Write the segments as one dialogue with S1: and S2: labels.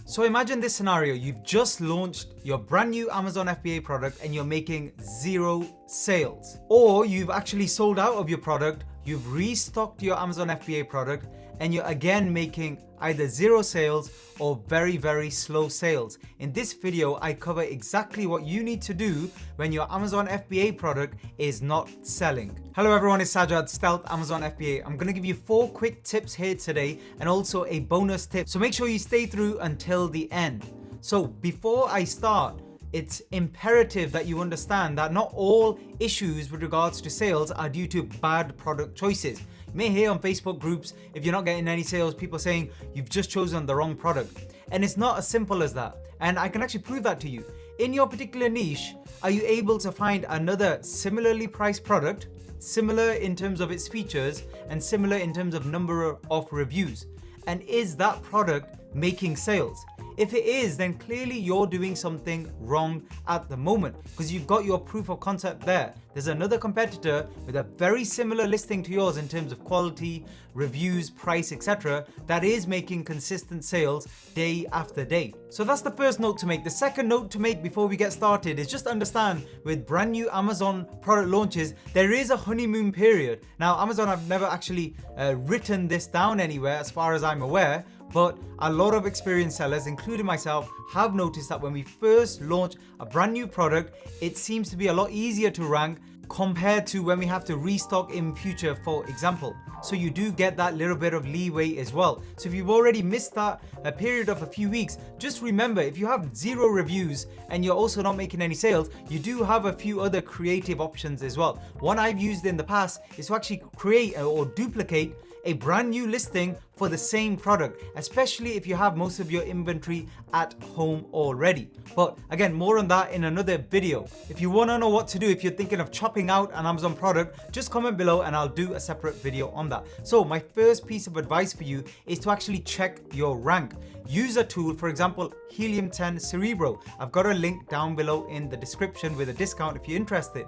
S1: So imagine this scenario, you've just launched your brand new Amazon FBA product and you're making 0 sales. Or you've actually sold out of your product, you've restocked your Amazon FBA product and you're again making either 0 sales or very, very slow sales. In this video, I cover exactly what you need to do when your Amazon FBA product is not selling. Hello everyone, it's Sajad, Stealth Amazon FBA. I'm gonna give you 4 quick tips here today and also a bonus tip. So make sure you stay through until the end. So before I start, it's imperative that you understand that not all issues with regards to sales are due to bad product choices. You may hear on Facebook groups, if you're not getting any sales, people saying you've just chosen the wrong product. And it's not as simple as that. And I can actually prove that to you. In your particular niche, are you able to find another similarly priced product, similar in terms of its features and similar in terms of number of reviews? And is that product making sales? If it is, then clearly you're doing something wrong at the moment because you've got your proof of concept there. There's another competitor with a very similar listing to yours in terms of quality, reviews, price, etc. that is making consistent sales day after day. So that's the first note to make. The second note to make before we get started is just understand with brand new Amazon product launches, there is a honeymoon period. Now, Amazon have never actually written this down anywhere as far as I'm aware, but a lot of experienced sellers, including myself, have noticed that when we first launch a brand new product, it seems to be a lot easier to rank compared to when we have to restock in future, for example. So you do get that little bit of leeway as well. So if you've already missed that a period of a few weeks, just remember, if you have 0 reviews and you're also not making any sales, you do have a few other creative options as well. One I've used in the past is to actually create or duplicate a brand new listing for the same product, especially if you have most of your inventory at home already. But again, more on that in another video. If you want to know what to do, if you're thinking of chopping out an Amazon product, just comment below and I'll do a separate video on that. So my first piece of advice for you is to actually check your rank. Use a tool, for example, Helium 10 Cerebro. I've got a link down below in the description with a discount if you're interested.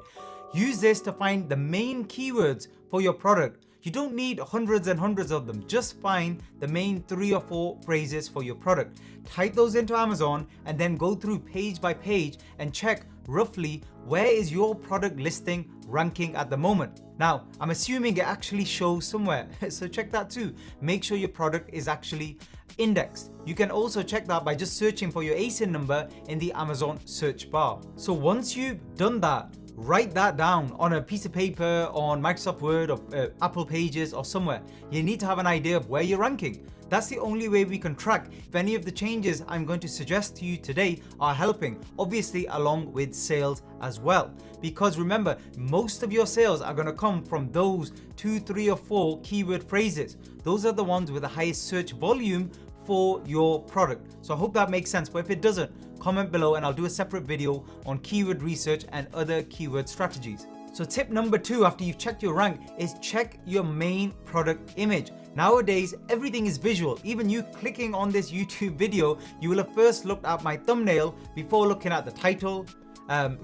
S1: Use this to find the main keywords for your product. You don't need hundreds and hundreds of them. Just find the main 3 or 4 phrases for your product. Type those into Amazon and then go through page by page and check roughly where is your product listing ranking at the moment. Now, I'm assuming it actually shows somewhere, so check that too. Make sure your product is actually indexed. You can also check that by just searching for your ASIN number in the Amazon search bar. So once you've done that, write that down on a piece of paper, on Microsoft Word or Apple Pages or somewhere. You need to have an idea of where you're ranking. That's the only way we can track if any of the changes I'm going to suggest to you today are helping, obviously along with sales as well. Because remember, most of your sales are going to come from those 2, 3 or 4 keyword phrases. Those are the ones with the highest search volume for your product. So I hope that makes sense, but if it doesn't, comment below and I'll do a separate video on keyword research and other keyword strategies. So tip number 2 after you've checked your rank is check your main product image. Nowadays, everything is visual. Even you clicking on this YouTube video, you will have first looked at my thumbnail before looking at the title,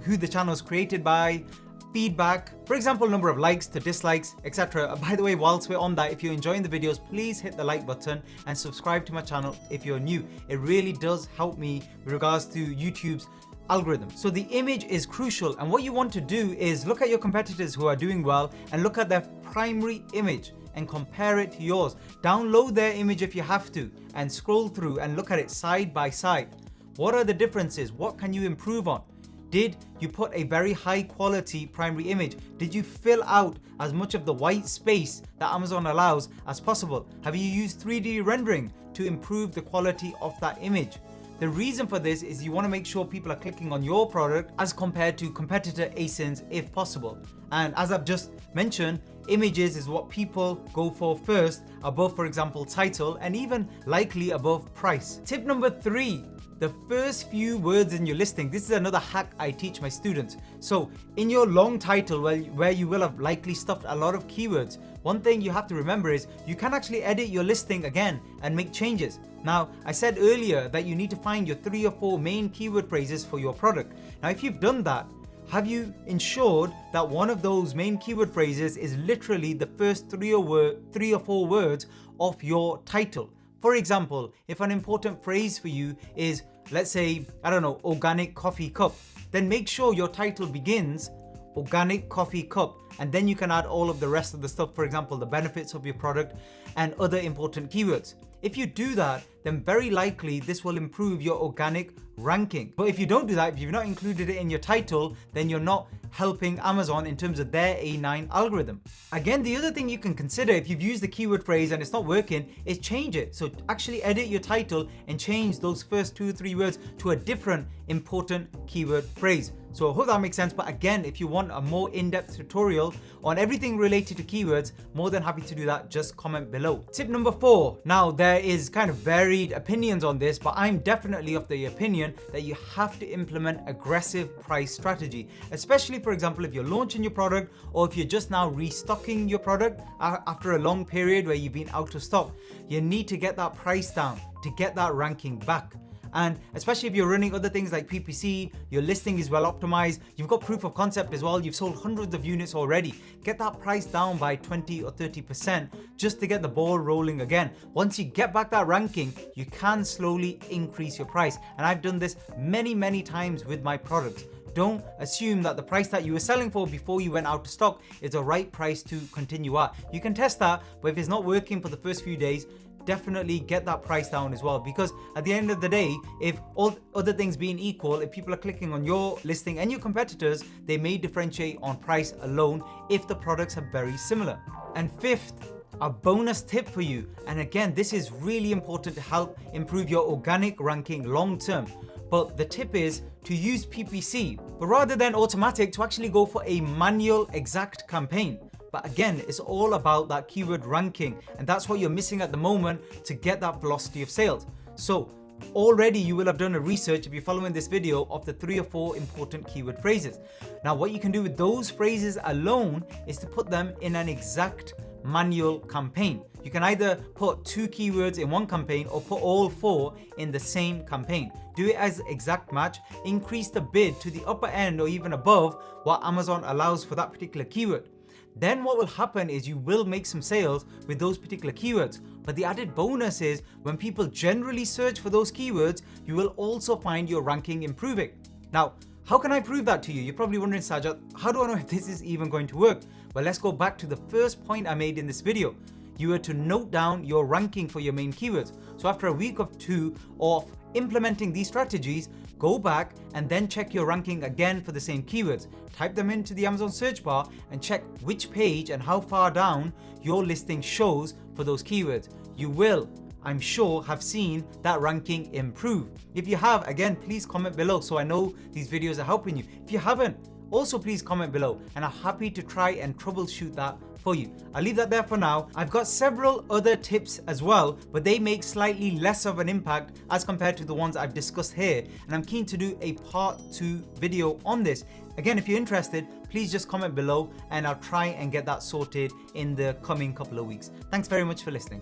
S1: who the channel is created by, feedback, for example, number of likes to dislikes, etc. By the way, whilst we're on that, if you're enjoying the videos, please hit the like button and subscribe to my channel if you're new. It really does help me with regards to YouTube's algorithm. So the image is crucial, and what you want to do is look at your competitors who are doing well and look at their primary image and compare it to yours. Download their image if you have to and scroll through and look at it side by side. What are the differences? What can you improve on? Did you put a very high quality primary image? Did you fill out as much of the white space that Amazon allows as possible? Have you used 3D rendering to improve the quality of that image? The reason for this is you want to make sure people are clicking on your product as compared to competitor ASINs if possible. And as I've just mentioned, images is what people go for first, above, for example, title, and even likely above price. Tip number 3. The first few words in your listing. This is another hack I teach my students. So in your long title, where you will have likely stuffed a lot of keywords, one thing you have to remember is you can actually edit your listing again and make changes. Now, I said earlier that you need to find your 3 or 4 main keyword phrases for your product. Now, if you've done that, have you ensured that one of those main keyword phrases is literally the first 3 or 4 words of your title? For example, if an important phrase for you is, let's say, I don't know, organic coffee cup, then make sure your title begins organic coffee cup, and then you can add all of the rest of the stuff, for example, the benefits of your product and other important keywords. If you do that, then very likely this will improve your organic ranking. But if you don't do that, if you've not included it in your title, then you're not helping Amazon in terms of their A9 algorithm. Again, the other thing you can consider if you've used the keyword phrase and it's not working is change it. So actually edit your title and change those first 2 or 3 words to a different important keyword phrase. So I hope that makes sense. But again, if you want a more in-depth tutorial on everything related to keywords, more than happy to do that. Just comment below. Tip number 4. Now there is kind of varied opinions on this, but I'm definitely of the opinion that you have to implement aggressive price strategy, especially for example, if you're launching your product or if you're just now restocking your product after a long period where you've been out of stock. You need to get that price down to get that ranking back. And especially if you're running other things like PPC, your listing is well optimized, you've got proof of concept as well, you've sold hundreds of units already. Get that price down by 20 or 30% just to get the ball rolling again. Once you get back that ranking, you can slowly increase your price. And I've done this many times with my products. Don't assume that the price that you were selling for before you went out of stock is the right price to continue at. You can test that, but if it's not working for the first few days, definitely get that price down as well, because at the end of the day, if all other things being equal, if people are clicking on your listing and your competitors, they may differentiate on price alone if the products are very similar. And 5th, a bonus tip for you, and again, this is really important to help improve your organic ranking long term. But the tip is to use PPC, but rather than automatic, to actually go for a manual exact campaign. But again, it's all about that keyword ranking, and that's what you're missing at the moment to get that velocity of sales. So already you will have done a research, if you're following this video, of the 3 or 4 important keyword phrases. Now what you can do with those phrases alone is to put them in an exact manual campaign. You can either put 2 keywords in one campaign or put all 4 in the same campaign. Do it as exact match, increase the bid to the upper end or even above what Amazon allows for that particular keyword. Then what will happen is you will make some sales with those particular keywords. But the added bonus is when people generally search for those keywords, you will also find your ranking improving. Now, how can I prove that to you? You're probably wondering, Sajat, how do I know if this is even going to work? Well, let's go back to the first point I made in this video. You were to note down your ranking for your main keywords. So after a week or 2 of implementing these strategies, go back and then check your ranking again for the same keywords. Type them into the Amazon search bar and check which page and how far down your listing shows for those keywords. You will, I'm sure, have seen that ranking improve. If you have, again, please comment below so I know these videos are helping you. If you haven't, also please comment below, and I'm happy to try and troubleshoot that for you. I'll leave that there for now. I've got several other tips as well, but they make slightly less of an impact as compared to the ones I've discussed here, and I'm keen to do a part 2 video on this. Again, if you're interested, please just comment below and I'll try and get that sorted in the coming couple of weeks. Thanks very much for listening.